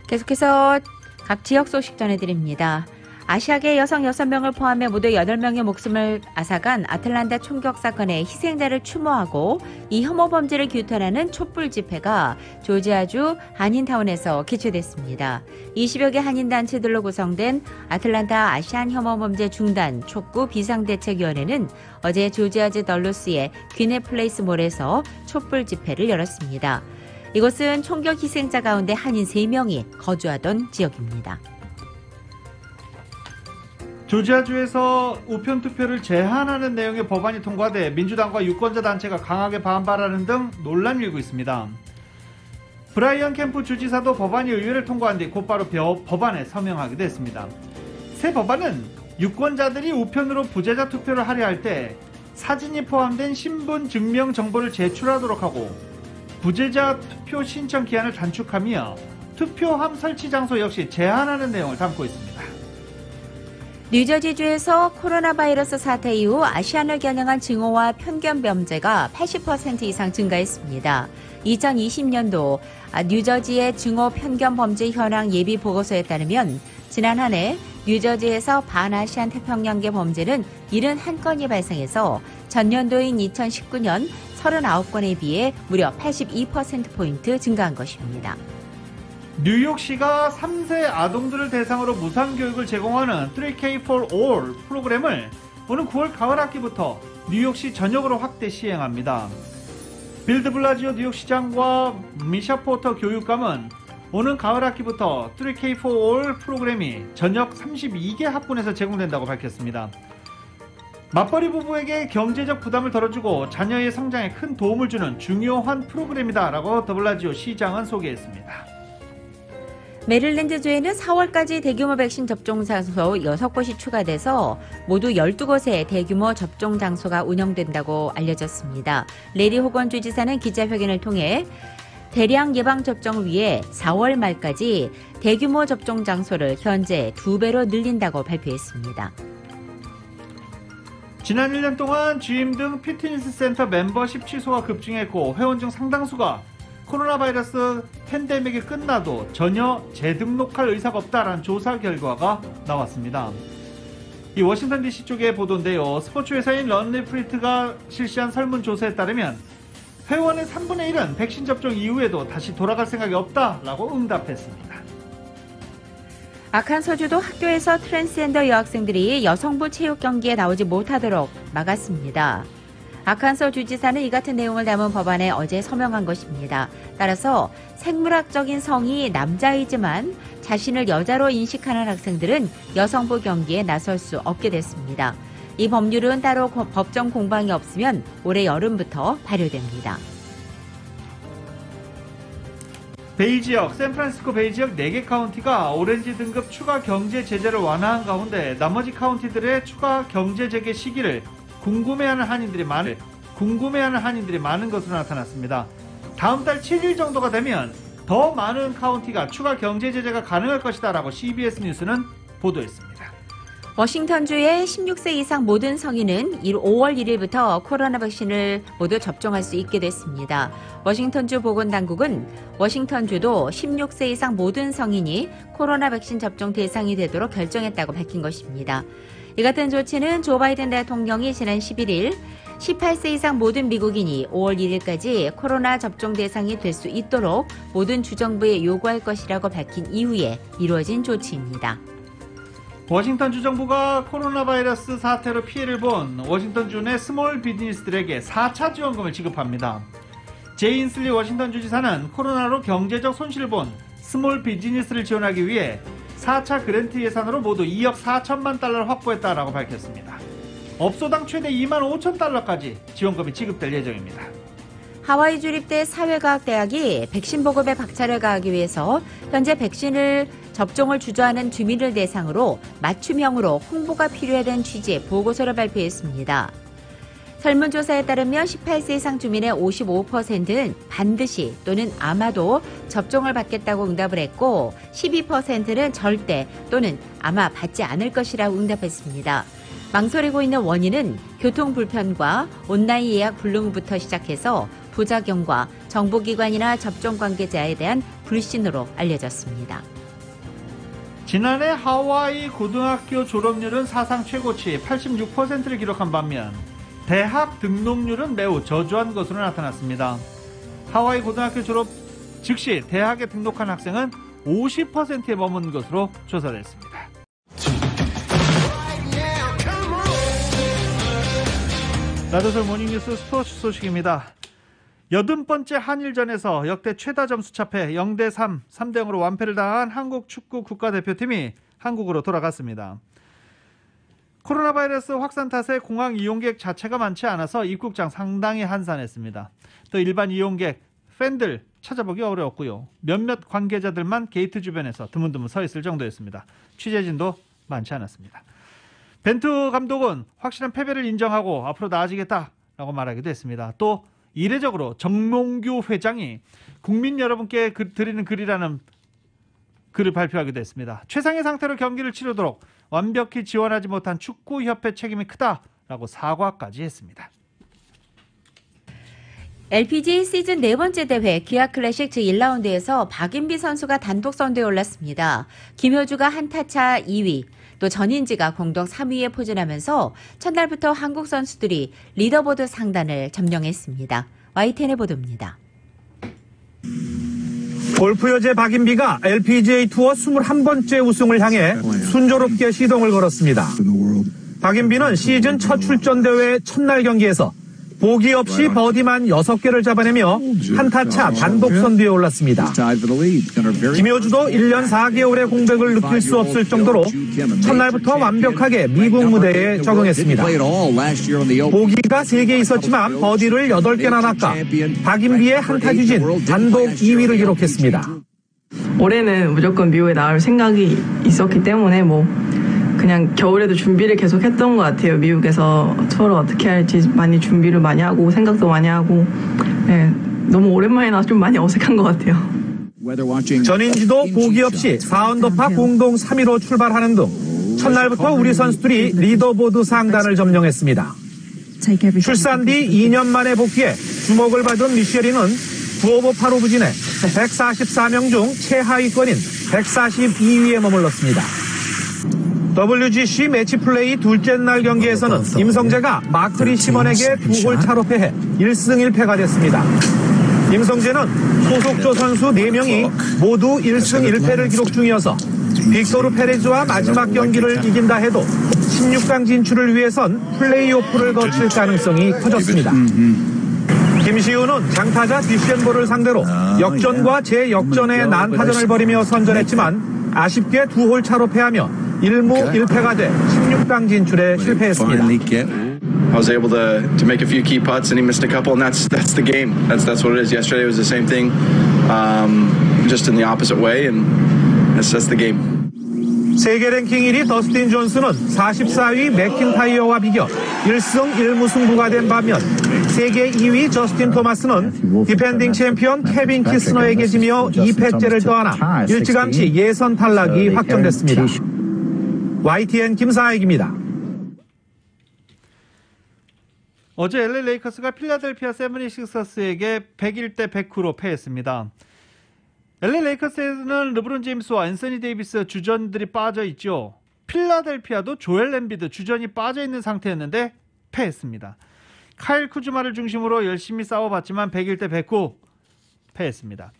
계속해서 각 지역 소식 전해드립니다. 아시아계 여성 6명을 포함해 모두 8명의 목숨을 앗아간 아틀란타 총격 사건의 희생자를 추모하고 이 혐오 범죄를 규탄하는 촛불 집회가 조지아주 한인타운에서 개최됐습니다. 20여 개 한인단체들로 구성된 아틀란타 아시안 혐오 범죄 중단 촉구 비상대책위원회는 어제 조지아주 덜루스의 귀네플레이스 몰에서 촛불 집회를 열었습니다. 이곳은 총격 희생자 가운데 한인 3명이 거주하던 지역입니다. 조지아주에서 우편투표를 제한하는 내용의 법안이 통과돼 민주당과 유권자 단체가 강하게 반발하는 등 논란이 일고 있습니다. 브라이언 캠프 주지사도 법안이 의회를 통과한 뒤 곧바로 법안에 서명하기도 했습니다. 새 법안은 유권자들이 우편으로 부재자 투표를 하려 할 때 사진이 포함된 신분 증명 정보를 제출하도록 하고 부재자 투표 신청 기한을 단축하며 투표함 설치 장소 역시 제한하는 내용을 담고 있습니다. 뉴저지주에서 코로나 바이러스 사태 이후 아시안을 겨냥한 증오와 편견 범죄가 80% 이상 증가했습니다. 2020년도 뉴저지의 증오 편견 범죄 현황 예비 보고서에 따르면 지난 한 해 뉴저지에서 반아시안 태평양계 범죄는 71건이 발생해서 전년도인 2019년 39건에 비해 무려 82%포인트 증가한 것입니다. 뉴욕시가 3세 아동들을 대상으로 무상교육을 제공하는 3K for All 프로그램을 오는 9월 가을 학기부터 뉴욕시 전역으로 확대 시행합니다. 빌드 블라지오 뉴욕시장과 미샤 포터 교육감은 오는 가을 학기부터 3K for All 프로그램이 전역 32개 학군에서 제공된다고 밝혔습니다. 맞벌이 부부에게 경제적 부담을 덜어주고 자녀의 성장에 큰 도움을 주는 중요한 프로그램이다라고 더블라지오 시장은 소개했습니다. 메릴랜드주에는 4월까지 대규모 백신 접종 장소 6곳이 추가돼서 모두 12곳의 대규모 접종 장소가 운영된다고 알려졌습니다. 레리 호건 주지사는 기자회견을 통해 대량 예방 접종을 위해 4월 말까지 대규모 접종 장소를 현재 2배로 늘린다고 발표했습니다. 지난 1년 동안 GM 등 피트니스 센터 멤버십 취소가 급증했고 회원 중 상당수가 코로나 바이러스 팬데믹이 끝나도 전혀 재등록할 의사가 없다라는 조사 결과가 나왔습니다. 이 워싱턴 DC 쪽의 보도인데요. 스포츠 회사인 런리프리트가 실시한 설문조사에 따르면 회원의 3분의 1은 백신 접종 이후에도 다시 돌아갈 생각이 없다라고 응답했습니다. 아칸소주도 학교에서 트랜스젠더 여학생들이 여성부 체육 경기에 나오지 못하도록 막았습니다. 아칸소 주지사는 이 같은 내용을 담은 법안에 어제 서명한 것입니다. 따라서 생물학적인 성이 남자이지만 자신을 여자로 인식하는 학생들은 여성부 경기에 나설 수 없게 됐습니다. 이 법률은 따로 법정 공방이 없으면 올해 여름부터 발효됩니다. 베이 지역, 샌프란시스코 베이 지역 4개 카운티가 오렌지 등급 추가 경제 제재를 완화한 가운데 나머지 카운티들의 추가 경제 재개 시기를 궁금해하는 한인들이 많은 것으로 나타났습니다. 다음 달 7일 정도가 되면 더 많은 카운티가 추가 경제 제재가 가능할 것이다 라고 CBS 뉴스는 보도했습니다. 워싱턴주의 16세 이상 모든 성인은 5월 1일부터 코로나 백신을 모두 접종할 수 있게 됐습니다. 워싱턴주 보건당국은 워싱턴주도 16세 이상 모든 성인이 코로나 백신 접종 대상이 되도록 결정했다고 밝힌 것입니다. 이 같은 조치는 조 바이든 대통령이 지난 11일 18세 이상 모든 미국인이 5월 1일까지 코로나 접종 대상이 될 수 있도록 모든 주정부에 요구할 것이라고 밝힌 이후에 이루어진 조치입니다. 워싱턴 주정부가 코로나 바이러스 사태로 피해를 본 워싱턴주 내 스몰 비즈니스들에게 4차 지원금을 지급합니다. 제인슬리 워싱턴 주지사는 코로나로 경제적 손실을 본 스몰 비즈니스를 지원하기 위해 4차 그랜트 예산으로 모두 2억 4천만 달러를 확보했다라고 밝혔습니다. 업소당 최대 2만 5천 달러까지 지원금이 지급될 예정입니다. 하와이 주립대 사회과학대학이 백신 보급에 박차를 가하기 위해서 현재 백신을 접종을 주저하는 주민을 대상으로 맞춤형으로 홍보가 필요하다는 취지의 보고서를 발표했습니다. 설문조사에 따르면 18세 이상 주민의 55%는 반드시 또는 아마도 접종을 받겠다고 응답을 했고 12%는 절대 또는 아마 받지 않을 것이라고 응답했습니다. 망설이고 있는 원인은 교통 불편과 온라인 예약 불능부터 시작해서 부작용과 정보기관이나 접종 관계자에 대한 불신으로 알려졌습니다. 지난해 하와이 고등학교 졸업률은 사상 최고치 86%를 기록한 반면 대학 등록률은 매우 저조한 것으로 나타났습니다. 하와이 고등학교 졸업 즉시 대학에 등록한 학생은 50%에 머무는 것으로 조사됐습니다. 라디오솔 모닝뉴스 스포츠 소식입니다. 80번째 한일전에서 역대 최다 점수 차패 0대3, 3대0으로 완패를 당한 한국 축구 국가대표팀이 한국으로 돌아갔습니다. 코로나 바이러스 확산 탓에 공항 이용객 자체가 많지 않아서 입국장 상당히 한산했습니다. 또 일반 이용객, 팬들 찾아보기 어려웠고요. 몇몇 관계자들만 게이트 주변에서 드문드문 서 있을 정도였습니다. 취재진도 많지 않았습니다. 벤투 감독은 확실한 패배를 인정하고 앞으로 나아지겠다라고 말하기도 했습니다. 또 이례적으로 정몽규 회장이 국민 여러분께 드리는 글이라는 글을 발표하기도 했습니다. 최상의 상태로 경기를 치르도록 완벽히 지원하지 못한 축구협회 책임이 크다라고 사과까지 했습니다. LPGA 시즌 4번째 대회 기아 클래식 제1라운드에서 박인비 선수가 단독 선두에 올랐습니다. 김효주가 한타차 2위, 또 전인지가 공동 3위에 포진하면서 첫날부터 한국 선수들이 리더보드 상단을 점령했습니다. YTN의 보도입니다. 골프 여제 박인비가 LPGA 투어 21번째 우승을 향해 순조롭게 시동을 걸었습니다. 박인비는 시즌 첫 출전 대회 첫날 경기에서 보기 없이 버디만 6개를 잡아내며 한타차 단독 선두에 올랐습니다. 김효주도 1년 4개월의 공백을 느낄 수 없을 정도로 첫날부터 완벽하게 미국 무대에 적응했습니다. 보기가 3개 있었지만 버디를 8개나 낚아 박인비의 한타 뒤진 단독 2위를 기록했습니다. 올해는 무조건 미국에 나올 생각이 있었기 때문에 그냥 겨울에도 준비를 계속 했던 것 같아요. 미국에서 투어를 어떻게 할지 많이 준비를 많이 하고 생각도 많이 하고 너무 오랜만에 나와서 좀 많이 어색한 것 같아요. 전인지도 보기 없이 4언더파 공동 3위로 출발하는 등 첫날부터 우리 선수들이 리더보드 상단을 점령했습니다. 출산 뒤 2년 만에 복귀해 주목을 받은 미쉐리는 9오버8호 부진에 144명 중 최하위권인 142위에 머물렀습니다. WGC 매치플레이 둘째 날 경기에서는 임성재가 마크리 시먼에게 2홀 차로 패해 1승 1패가 됐습니다. 임성재는 소속조 선수 4명이 모두 1승 1패를 기록 중이어서 빅토르 페레즈와 마지막 경기를 이긴다 해도 16강 진출을 위해선 플레이오프를 거칠 가능성이 커졌습니다. 김시우는 장타자 디셴보를 상대로 역전과 재역전의 난타전을 벌이며 선전했지만 아쉽게 2홀 차로 패하며 1무 1패가 돼 16강 진출에 실패했습니다. I was able to make a few key putts, and he missed a couple, and that's the game. That's what it is. Yesterday was the same thing, just in the opposite way, and that's the game. 세계 랭킹 1위 더스틴 존스는 44위 맥킨타이어와 비겨 1승 1무 승부가 된 반면 세계 2위 저스틴 토마스는 디펜딩 챔피언 케빈 키스너에게 지며 2패째를 떠안아 일찌감치 예선 탈락이 확정됐습니다. YTN 김상익입니다. 어제 LA 레이커스가 필라델피아 76서스에게 101대 109로 패했습니다. LA 레이커스에는 르브론 제임스와 앤서니 데이비스 주전들이 빠져 있죠. 필라델피아도 조엘 엠비드 주전이 빠져 있는 상태였는데 패했습니다. 카일 쿠즈마를 중심으로 열심히 싸워봤지만 101대 109 패했습니다.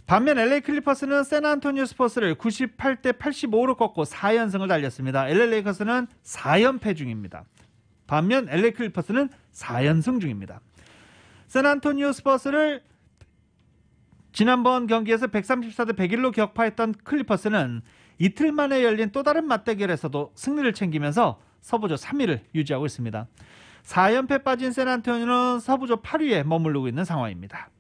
반면 LA 클리퍼스는 샌안토니오 스퍼스를 98대 85로 꺾고 4연승을 달렸습니다. LA 레이커스는 4연패 중입니다. 반면 LA 클리퍼스는 4연승 중입니다. 샌안토니오 스퍼스를 지난번 경기에서 134대 101로 격파했던 클리퍼스는 이틀 만에 열린 또 다른 맞대결에서도 승리를 챙기면서 서부조 3위를 유지하고 있습니다. 4연패 빠진 샌안토니오는 서부조 8위에 머무르고 있는 상황입니다.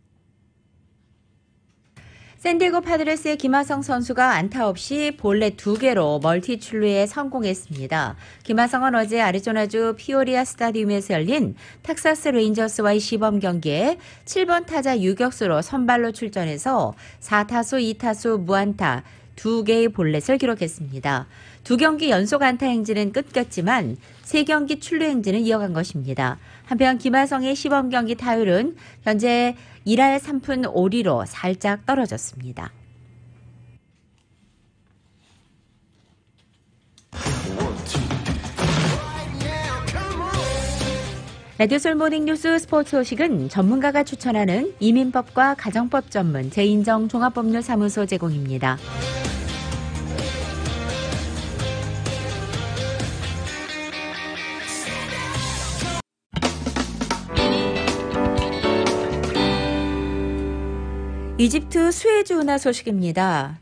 샌디에고 파드레스의 김하성 선수가 안타 없이 볼넷 2개로 멀티 출루에 성공했습니다. 김하성은 어제 아리조나주 피오리아 스타디움에서 열린 텍사스 레인저스와의 시범 경기에 7번 타자 유격수로 선발로 출전해서 4타수 2타수 무안타 2개의 볼넷을 기록했습니다. 2경기 연속 안타 행진은 끊겼지만 3경기 출루 행진은 이어간 것입니다. 한편 김하성의 시범 경기 타율은 현재 1할 3푼 5리로 살짝 떨어졌습니다. 라디오솔 모닝뉴스 스포츠 소식은 전문가가 추천하는 이민법과 가정법 전문 재인정 종합법률사무소 제공입니다. 이집트 수에즈 운하 소식입니다.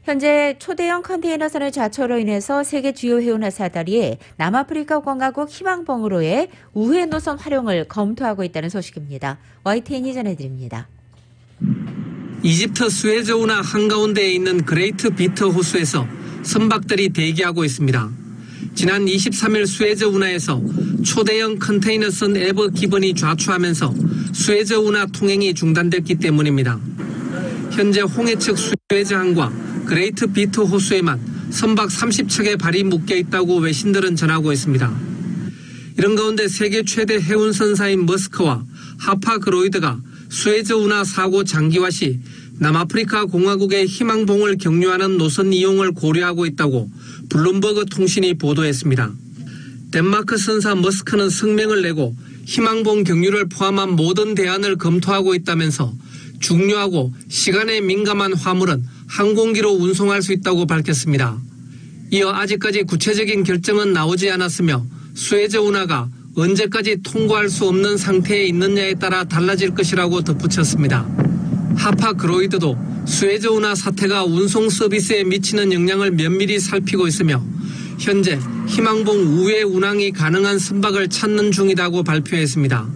현재 초대형 컨테이너선의 좌초로 인해서 세계 주요 해운사 다리에 남아프리카 공화국 희망봉으로의 우회 노선 활용을 검토하고 있다는 소식입니다. YTN이 전해드립니다. 이집트 수에즈 운하 한가운데에 있는 그레이트 비트 호수에서 선박들이 대기하고 있습니다. 지난 23일 수에즈 운하에서 초대형 컨테이너선 에버 기본이 좌초하면서 수에즈 운하 통행이 중단됐기 때문입니다. 현재 홍해 측 수에즈항과 그레이트 비트 호수에만 선박 30척의 발이 묶여 있다고 외신들은 전하고 있습니다. 이런 가운데 세계 최대 해운선사인 머스크와 하파그로이드가 수에즈 운하 사고 장기화 시 남아프리카 공화국의 희망봉을 경유하는 노선 이용을 고려하고 있다고 블룸버그 통신이 보도했습니다. 덴마크 선사 머스크는 성명을 내고 희망봉 경유를 포함한 모든 대안을 검토하고 있다면서 중요하고 시간에 민감한 화물은 항공기로 운송할 수 있다고 밝혔습니다. 이어 아직까지 구체적인 결정은 나오지 않았으며 수에즈 운하가 언제까지 통과할 수 없는 상태에 있느냐에 따라 달라질 것이라고 덧붙였습니다. 하파그로이드도 수에즈 운하 사태가 운송 서비스에 미치는 영향을 면밀히 살피고 있으며 현재 희망봉 우회 운항이 가능한 선박을 찾는 중이라고 발표했습니다.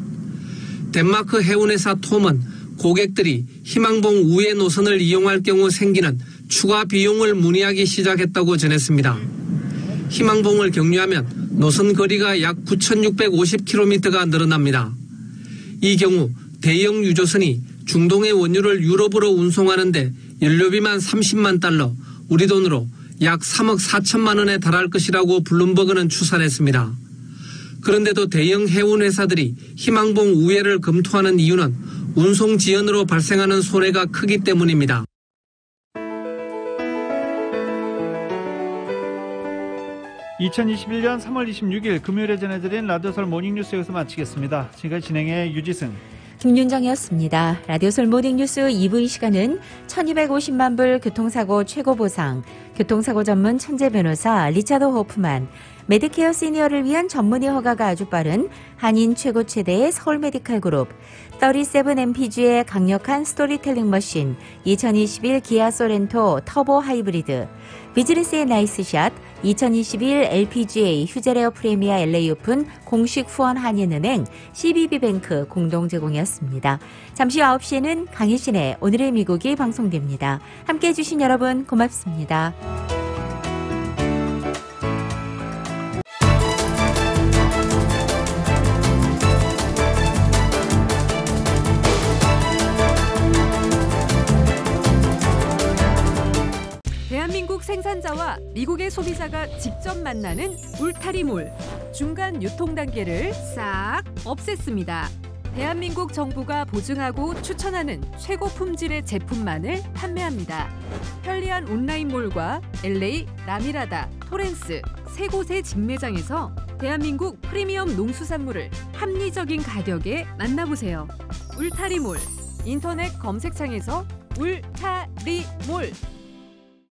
덴마크 해운회사 톰은 고객들이 희망봉 우회 노선을 이용할 경우 생기는 추가 비용을 문의하기 시작했다고 전했습니다. 희망봉을 경유하면 노선 거리가 약 9,650km가 늘어납니다. 이 경우 대형 유조선이 중동의 원유를 유럽으로 운송하는데 연료비만 30만 달러, 우리 돈으로 약 3억 4천만 원에 달할 것이라고 블룸버그는 추산했습니다. 그런데도 대형 해운 회사들이 희망봉 우회를 검토하는 이유는 운송 지연으로 발생하는 손해가 크기 때문입니다. (2021년 3월 26일) 금요일에 전해드린 라디오설 모닝뉴스 여기서 마치겠습니다. 지금까지 진행의 유지승, 김윤정이었습니다. 라디오설 모닝뉴스 2부 이 시간은 1250만 불 교통사고 최고보상, 교통사고 전문 천재 변호사 리차드 호프만, 메디케어 시니어를 위한 전문의 허가가 아주 빠른 한인 최고 최대의 서울 메디칼 그룹, 37MPG의 강력한 스토리텔링 머신, 2021 기아 소렌토 터보 하이브리드, 비즈니스의 나이스샷, 2021 LPGA 휴제레어 프리미아 LA 오픈 공식 후원 한인은행, CBB뱅크 공동 제공이었습니다. 잠시 후 9시에는 강희신의 오늘의 미국이 방송됩니다. 함께해 주신 여러분 고맙습니다. 대한민국 생산자와 미국의 소비자가 직접 만나는 울타리몰, 중간 유통 단계를 싹 없앴습니다. 대한민국 정부가 보증하고 추천하는 최고 품질의 제품만을 판매합니다. 편리한 온라인몰과 LA, 라미라다, 토렌스 세 곳의 직매장에서 대한민국 프리미엄 농수산물을 합리적인 가격에 만나보세요. 울타리몰, 인터넷 검색창에서 울타리몰